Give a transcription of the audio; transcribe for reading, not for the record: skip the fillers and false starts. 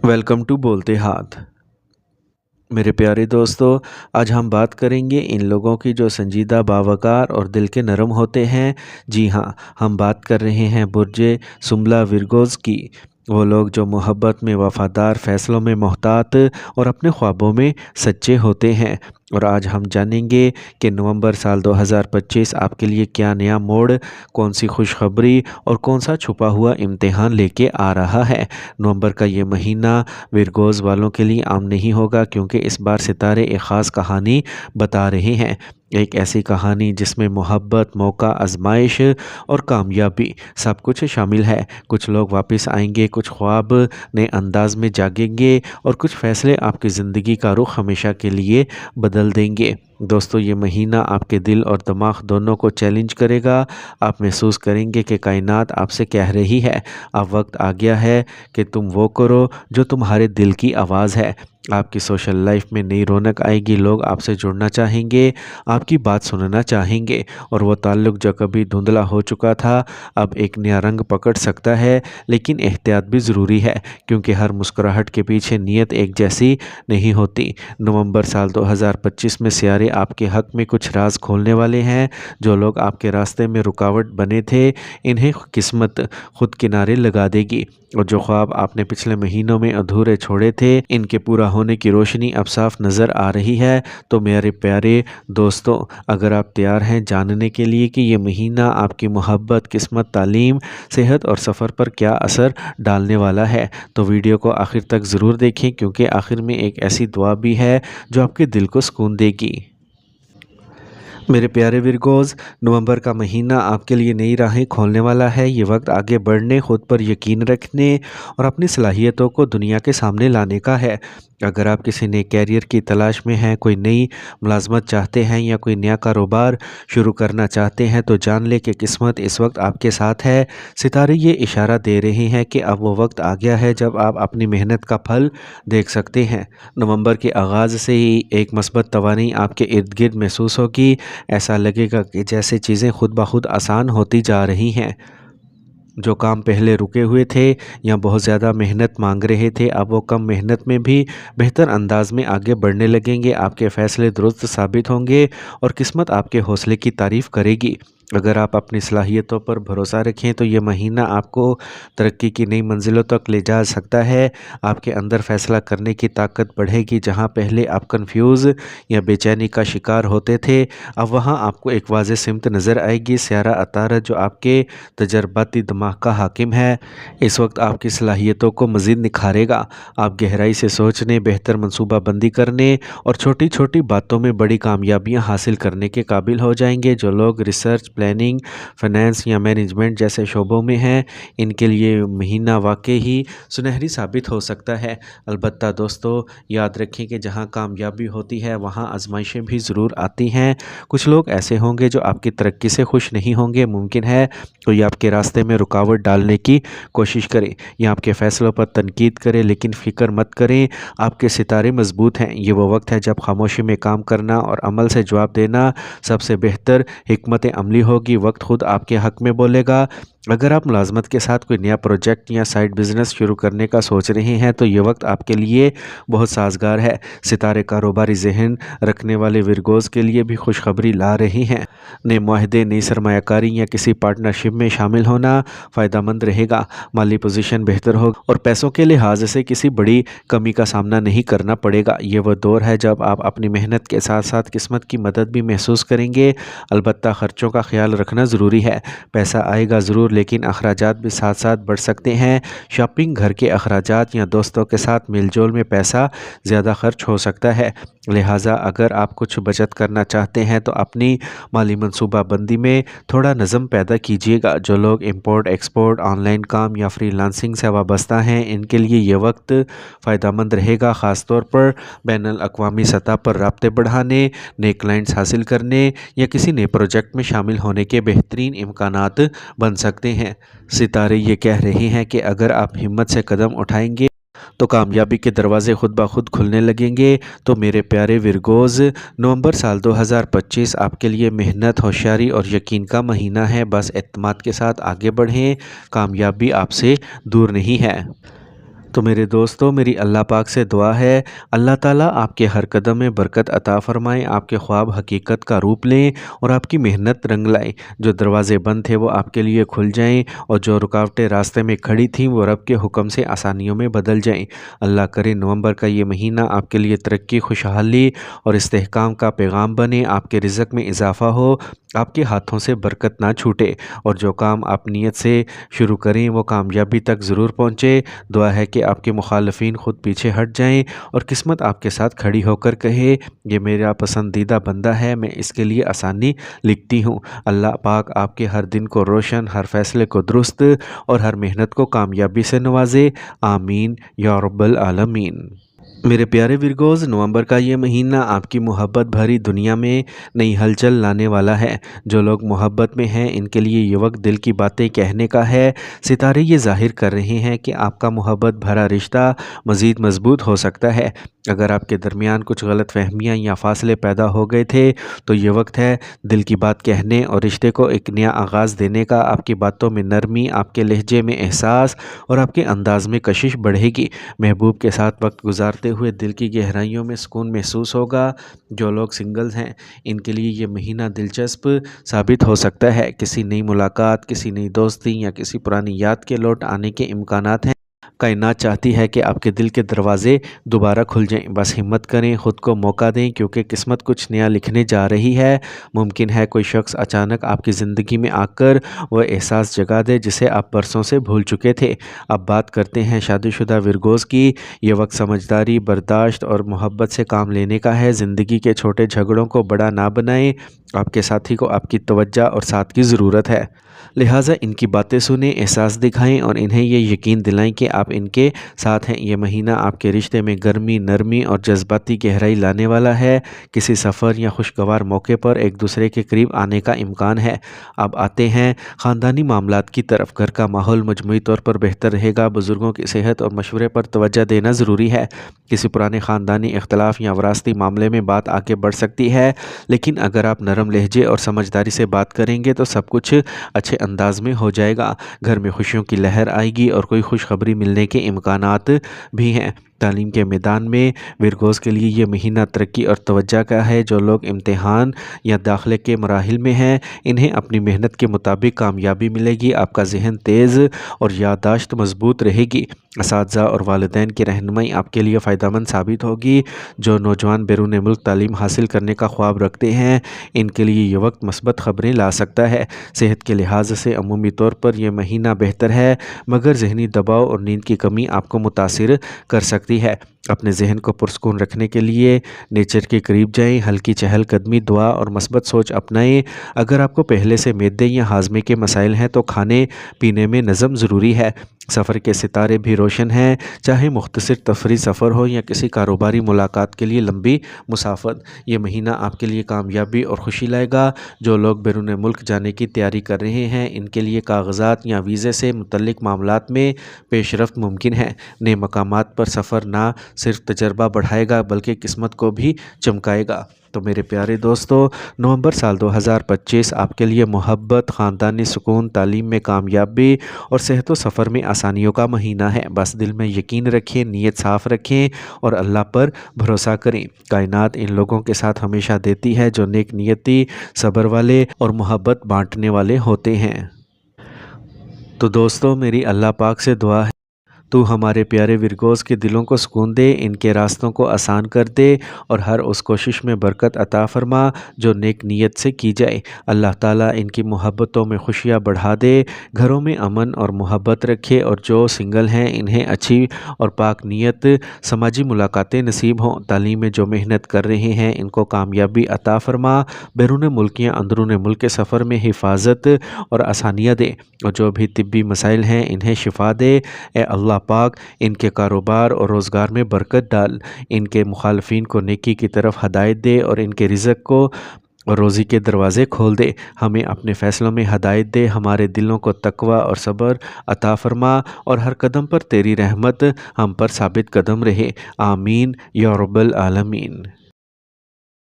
Welcome to बोलते हाथ। मेरे प्यारे दोस्तों, आज हम बात करेंगे इन लोगों की जो संजीदा, बावकार और दिल के नरम होते हैं। जी हाँ, हम बात कर रहे हैं बुर्जे सुमला विरगोज़ की। वो लोग जो मोहब्बत में वफ़ादार, फ़ैसलों में मोहतात और अपने ख्वाबों में सच्चे होते हैं। और आज हम जानेंगे कि नवंबर साल 2025 आपके लिए क्या नया मोड़, कौन सी खुशखबरी और कौन सा छुपा हुआ इम्तिहान लेके आ रहा है। नवंबर का ये महीना विरगोज़ वालों के लिए आम नहीं होगा, क्योंकि इस बार सितारे एक ख़ास कहानी बता रहे हैं। एक ऐसी कहानी जिसमें मोहब्बत, मौका, आजमाइश और कामयाबी सब कुछ शामिल है। कुछ लोग वापस आएंगे, कुछ ख्वाब नए अंदाज में जागेंगे और कुछ फ़ैसले आपकी ज़िंदगी का रुख हमेशा के लिए बदल देंगे। दोस्तों, ये महीना आपके दिल और दिमाग दोनों को चैलेंज करेगा। आप महसूस करेंगे कि कायनात आपसे कह रही है, अब वक्त आ गया है कि तुम वो करो जो तुम्हारे दिल की आवाज़ है। आपकी सोशल लाइफ में नई रौनक आएगी, लोग आपसे जुड़ना चाहेंगे, आपकी बात सुनना चाहेंगे और वो ताल्लुक़ जो कभी धुंधला हो चुका था अब एक नया रंग पकड़ सकता है। लेकिन एहतियात भी ज़रूरी है, क्योंकि हर मुस्कुराहट के पीछे नीयत एक जैसी नहीं होती। नवंबर साल 2025 में सियारे आपके हक़ में कुछ राज खोलने वाले हैं। जो लोग आपके रास्ते में रुकावट बने थे, इन्हें किस्मत खुद किनारे लगा देगी। और जो ख्वाब आपने पिछले महीनों में अधूरे छोड़े थे, इनके पूरा होने की रोशनी अब साफ नज़र आ रही है। तो मेरे प्यारे दोस्तों, अगर आप तैयार हैं जानने के लिए कि ये महीना आपकी मोहब्बत, किस्मत, तालीम, सेहत और सफ़र पर क्या असर डालने वाला है, तो वीडियो को आखिर तक ज़रूर देखें, क्योंकि आखिर में एक ऐसी दुआ भी है जो आपके दिल को सुकून देगी। मेरे प्यारे विरगोज़, नवंबर का महीना आपके लिए नई राहें खोलने वाला है। ये वक्त आगे बढ़ने, खुद पर यकीन रखने और अपनी सलाहियतों को दुनिया के सामने लाने का है। अगर आप किसी नए कैरियर की तलाश में हैं, कोई नई मुलाजमत चाहते हैं या कोई नया कारोबार शुरू करना चाहते हैं, तो जान लें कि किस्मत इस वक्त आपके साथ है। सितारे ये इशारा दे रहे हैं कि अब वो वक्त आ गया है जब आप अपनी मेहनत का फल देख सकते हैं। नवंबर के आगाज़ से ही एक मस्बत तवानी आपके इर्द गिर्द महसूस होगी। ऐसा लगेगा कि जैसे चीज़ें खुद ब खुद आसान होती जा रही हैं। जो काम पहले रुके हुए थे या बहुत ज़्यादा मेहनत मांग रहे थे, अब वो कम मेहनत में भी बेहतर अंदाज में आगे बढ़ने लगेंगे। आपके फ़ैसले दुरुस्त साबित होंगे और किस्मत आपके हौसले की तारीफ़ करेगी। अगर आप अपनी सलाहियतों पर भरोसा रखें, तो ये महीना आपको तरक्की की नई मंजिलों तक ले जा सकता है। आपके अंदर फ़ैसला करने की ताकत बढ़ेगी। जहाँ पहले आप कन्फ्यूज़ या बेचैनी का शिकार होते थे, अब वहाँ आपको एक वाज़ेह सिमत नज़र आएगी। स्यारा अतारत, जो आपके तजर्बाती दिमाग का हाकिम है, इस वक्त आपकी सलाहियतों को मज़ीद निखारेगा। आप गहराई से सोचने, बेहतर मनसूबा बंदी करने और छोटी छोटी बातों में बड़ी कामयाबियाँ हासिल करने के काबिल हो जाएंगे। जो लोग रिसर्च, प्लानिंग, फाइनेंस या मैनेजमेंट जैसे शोबों में हैं, इनके लिए महीना वाकई ही सुनहरी साबित हो सकता है। अलबत्ता दोस्तों, याद रखें कि जहां कामयाबी होती है, वहां आजमाइशें भी ज़रूर आती हैं। कुछ लोग ऐसे होंगे जो आपकी तरक्की से खुश नहीं होंगे। मुमकिन है कोई आपके रास्ते में रुकावट डालने की कोशिश करे या आपके फ़ैसलों पर तनकीद करे, लेकिन फ़िक्र मत करें, आपके सितारे मजबूत हैं। ये वो वक्त है जब खामोशी में काम करना और अमल से जवाब देना सबसे बेहतर हिकमत अमली होगी। वक्त खुद आपके हक़ में बोलेगा। अगर आप मुलाजमत के साथ कोई नया प्रोजेक्ट या साइड बिज़नेस शुरू करने का सोच रहे हैं, तो ये वक्त आपके लिए बहुत साजगार है। सितारे कारोबारी जहन रखने वाले विरगोज़ के लिए भी खुशखबरी ला रही हैं। नए मुआहदे, नई सरमायाकारी या किसी पार्टनरशिप में शामिल होना फ़ायदेमंद रहेगा। माली पोजीशन बेहतर होगा और पैसों के लिहाज से किसी बड़ी कमी का सामना नहीं करना पड़ेगा। ये वह दौर है जब आप अपनी मेहनत के साथ साथ किस्मत की मदद भी महसूस करेंगे। अलबत्ता ख़र्चों का ख्याल रखना ज़रूरी है। पैसा आएगा ज़रूर, लेकिन अखराजात भी साथ साथ बढ़ सकते हैं। शॉपिंग, घर के अखराजात या दोस्तों के साथ मेलजोल में पैसा ज़्यादा खर्च हो सकता है। लिहाजा अगर आप कुछ बचत करना चाहते हैं, तो अपनी माली मनसूबा बंदी में थोड़ा नज़म पैदा कीजिएगा। जो लोग इंपोर्ट एक्सपोर्ट, ऑनलाइन काम या फ्रीलांसिंग से वाबस्ता हैं, इनके लिए ये वक्त फ़ायदेमंद रहेगा। ख़ास तौर पर बैनुल अक़वामी सतह पर राब्ते बढ़ाने, नए क्लाइंट्स हासिल करने या किसी नए प्रोजेक्ट में शामिल होने के बेहतरीन इम्कानात बन सकते हैं। सितारे ये कह रहे हैं कि अगर आप हिम्मत से कदम उठाएंगे, तो कामयाबी के दरवाजे खुद ब खुद खुलने लगेंगे। तो मेरे प्यारे विरगोज़, नवंबर साल 2025 आपके लिए मेहनत, होशियारी और यकीन का महीना है। बस एतमाद के साथ आगे बढ़ें, कामयाबी आपसे दूर नहीं है। تو میرے دوستو میری اللہ پاک سے دعا ہے اللہ تعالیٰ آپ کے ہر قدم میں برکت عطا فرمائیں، آپ کے خواب حقیقت کا روپ لیں اور آپ کی محنت رنگ لائیں۔ جو دروازے بند تھے وہ آپ کے لیے کھل جائیں اور جو رکاوٹیں راستے میں کھڑی تھیں وہ رب کے حکم سے آسانیوں میں بدل جائیں۔ اللہ کرے نومبر کا یہ مہینہ آپ کے لیے ترقی، خوشحالی اور استحکام کا پیغام بنے، آپ کے رزق میں اضافہ ہو، آپ کے ہاتھوں سے برکت نہ چھوٹے اور جو کام آپ نیت سے شروع کریں وہ کامیابی تک ضرور پہنچے۔ دعا ہے کہ آپ کے مخالفین خود پیچھے ہٹ جائیں اور قسمت آپ کے ساتھ کھڑی ہو کر کہے یہ میرا پسندیدہ بندہ ہے، میں اس کے لیے آسانی لکھتی ہوں۔ اللہ پاک آپ کے ہر دن کو روشن، ہر فیصلے کو درست اور ہر محنت کو کامیابی سے نوازے، آمین یا رب العالمین۔ میرے پیارے ورگوز، نومبر کا یہ مہینہ آپ کی محبت بھری دنیا میں نئی ہلچل لانے والا ہے۔ جو لوگ محبت میں ہیں ان کے لیے یہ وقت دل کی باتیں کہنے کا ہے۔ ستارے یہ ظاہر کر رہے ہیں کہ آپ کا محبت بھرا رشتہ مزید مضبوط ہو سکتا ہے۔ اگر آپ کے درمیان کچھ غلط فہمیاں یا فاصلے پیدا ہو گئے تھے تو یہ وقت ہے دل کی بات کہنے اور رشتے کو ایک نیا آغاز دینے کا۔ آپ کی باتوں میں نرمی، آپ کے لہجے میں احساس اور آپ کے انداز میں کشش بڑھے گی۔ محبوب کے ساتھ وقت گزارتے ہوئے دل کی گہرائیوں میں سکون محسوس ہوگا۔ جو لوگ سنگلز ہیں ان کے لیے یہ مہینہ دلچسپ ثابت ہو سکتا ہے۔ کسی نئی ملاقات، کسی نئی دوستی یا کسی پرانی یاد کے لوٹ آنے کے امکانات ہیں۔ کائنات چاہتی ہے کہ آپ کے دل کے دروازے دوبارہ کھل جائیں۔ بس ہمت کریں، خود کو موقع دیں کیونکہ قسمت کچھ نیا لکھنے جا رہی ہے۔ ممکن ہے کوئی شخص اچانک آپ کی زندگی میں آ کر وہ احساس جگا دے جسے آپ برسوں سے بھول چکے تھے۔ اب بات کرتے ہیں شادی شدہ ورگوز کی۔ یہ وقت سمجھداری، برداشت اور محبت سے کام لینے کا ہے۔ زندگی کے چھوٹے جھگڑوں کو بڑا نہ بنائیں۔ آپ کے ساتھی کو آپ کی توجہ اور ساتھ کی ضرورت ہے، لہٰذا ان کی باتیں سنیں، احساس دکھائیں اور انہیں یہ یقین دلائیں کہ آپ ان کے ساتھ ہیں۔ یہ مہینہ آپ کے رشتے میں گرمی، نرمی اور جذباتی گہرائی لانے والا ہے۔ کسی سفر یا خوشگوار موقع پر ایک دوسرے کے قریب آنے کا امکان ہے۔ اب آتے ہیں خاندانی معاملات کی طرف۔ گھر کا ماحول مجموعی طور پر بہتر رہے گا۔ بزرگوں کی صحت اور مشورے پر توجہ دینا ضروری ہے۔ کسی پرانے خاندانی اختلاف یا وراثتی معاملے میں بات آگے بڑھ سکتی ہے، لیکن اگر آپ نرم لہجے اور سمجھداری سے بات کریں گے تو سب کچھ اچھے انداز میں ہو جائے گا۔ گھر میں خوشیوں کی لہر آئے گی اور کوئی خوشخبری ملنے کے امکانات بھی ہیں۔ تعلیم کے میدان میں ورگوز کے لیے یہ مہینہ ترقی اور توجہ کا ہے۔ جو لوگ امتحان یا داخلے کے مراحل میں ہیں انہیں اپنی محنت کے مطابق کامیابی ملے گی۔ آپ کا ذہن تیز اور یادداشت مضبوط رہے گی۔ اساتذہ اور والدین کی رہنمائی آپ کے لیے فائدہ مند ثابت ہوگی۔ جو نوجوان بیرون ملک تعلیم حاصل کرنے کا خواب رکھتے ہیں ان کے لیے یہ وقت مثبت خبریں لا سکتا ہے۔ صحت کے لحاظ سے عمومی طور پر یہ مہینہ بہتر ہے، مگر ذہنی دباؤ اور نیند کی کمی آپ کو متاثر کر سکتی ہے۔ اپنے ذہن کو پرسکون رکھنے کے لیے نیچر کے قریب جائیں، ہلکی چہل قدمی، دعا اور مثبت سوچ اپنائیں۔ اگر آپ کو پہلے سے معدے یا ہاضمے کے مسائل ہیں تو کھانے پینے میں نظم ضروری ہے۔ سفر کے ستارے بھی روشن ہیں، چاہے مختصر تفریحی سفر ہو یا کسی کاروباری ملاقات کے لیے لمبی مسافت۔ یہ مہینہ آپ کے لیے کامیابی اور خوشی لائے گا۔ جو لوگ بیرون ملک جانے کی تیاری کر رہے ہیں ان کے لیے کاغذات یا ویزے سے متعلق معاملات میں پیش رفت ممکن ہے۔ نئے مقامات پر سفر نہ صرف تجربہ بڑھائے گا بلکہ قسمت کو بھی چمکائے گا۔ تو میرے پیارے دوستو، نومبر سال 2025 آپ کے لیے محبت، خاندانی سکون، تعلیم میں کامیابی اور صحت و سفر میں آسانیوں کا مہینہ ہے۔ بس دل میں یقین رکھیں، نیت صاف رکھیں اور اللہ پر بھروسہ کریں۔ کائنات ان لوگوں کے ساتھ ہمیشہ دیتی ہے جو نیک نیتی، صبر والے اور محبت بانٹنے والے ہوتے ہیں۔ تو دوستو میری اللہ پاک سے دعا ہے تو ہمارے پیارے ورگوز کے دلوں کو سکون دے، ان کے راستوں کو آسان کر دے اور ہر اس کوشش میں برکت عطا فرما جو نیک نیت سے کی جائے۔ اللہ تعالیٰ ان کی محبتوں میں خوشیاں بڑھا دے، گھروں میں امن اور محبت رکھے اور جو سنگل ہیں انہیں اچھی اور پاک نیت سماجی ملاقاتیں نصیب ہوں۔ تعلیم میں جو محنت کر رہے ہیں ان کو کامیابی عطا فرما۔ بیرون ملک یا اندرون ملک کے سفر میں حفاظت اور آسانیاں دے اور جو بھی طبی مسائل ہیں انہیں شفا دے۔ اے اللہ پاک ان کے کاروبار اور روزگار میں برکت ڈال، ان کے مخالفین کو نیکی کی طرف ہدایت دے اور ان کے رزق کو اور روزی کے دروازے کھول دے۔ ہمیں اپنے فیصلوں میں ہدایت دے، ہمارے دلوں کو تقوی اور صبر عطا فرما اور ہر قدم پر تیری رحمت ہم پر ثابت قدم رہے، آمین یا رب العالمین۔